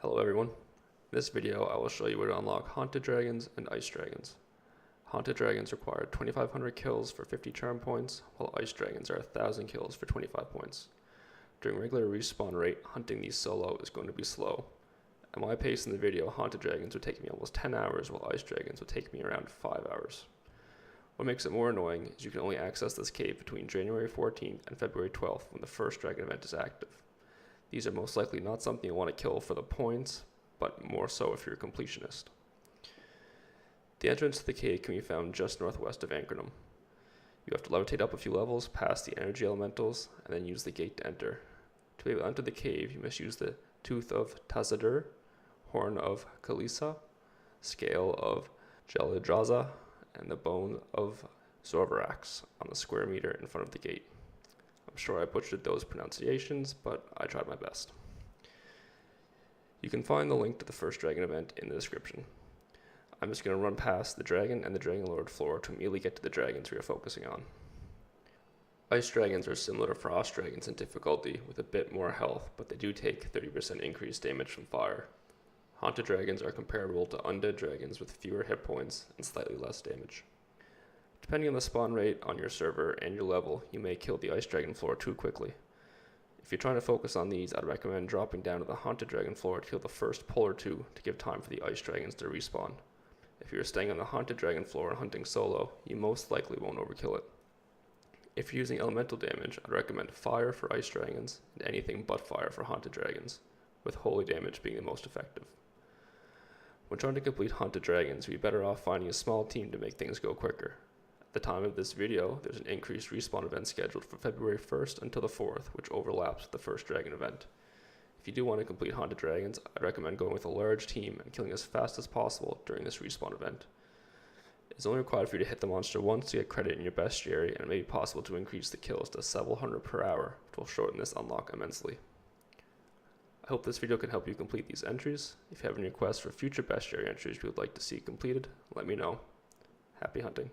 Hello everyone. In this video I will show you where to unlock Haunted Dragons and Ice Dragons. Haunted Dragons require 2500 kills for 50 charm points, while Ice Dragons are 1000 kills for 25 points. During regular respawn rate, hunting these solo is going to be slow. At my pace in the video, Haunted Dragons would take me almost 10 hours, while Ice Dragons would take me around 5 hours. What makes it more annoying is you can only access this cave between January 14th and February 12th when the first dragon event is active. These are most likely not something you want to kill for the points, but more so if you're a completionist. The entrance to the cave can be found just northwest of Ancrenum. You have to levitate up a few levels past the energy elementals and then use the gate to enter. To be able to enter the cave, you must use the Tooth of Tazadur, Horn of Kalisa, Scale of Jelidraza, and the Bone of Zorvarax on the square meter in front of the gate. I'm sure I butchered those pronunciations, but I tried my best. You can find the link to the first dragon event in the description. I'm just going to run past the dragon and the Dragon Lord floor to immediately get to the dragons we are focusing on. Ice dragons are similar to frost dragons in difficulty with a bit more health, but they do take 30% increased damage from fire. Haunted dragons are comparable to undead dragons with fewer hit points and slightly less damage. Depending on the spawn rate on your server and your level, you may kill the Ice Dragon floor too quickly. If you're trying to focus on these, I'd recommend dropping down to the Haunted Dragon floor to kill the first pull or two to give time for the Ice Dragons to respawn. If you're staying on the Haunted Dragon floor and hunting solo, you most likely won't overkill it. If you're using elemental damage, I'd recommend fire for Ice Dragons and anything but fire for Haunted Dragons, with holy damage being the most effective. When trying to complete Haunted Dragons, you'd be better off finding a small team to make things go quicker. At the time of this video, there's an increased respawn event scheduled for February 1st until the 4th, which overlaps with the first dragon event. If you do want to complete Haunted Dragons, I'd recommend going with a large team and killing as fast as possible during this respawn event. It's only required for you to hit the monster once to get credit in your bestiary, and it may be possible to increase the kills to several hundred per hour, which will shorten this unlock immensely. I hope this video can help you complete these entries. If you have any requests for future bestiary entries you would like to see completed, let me know. Happy hunting.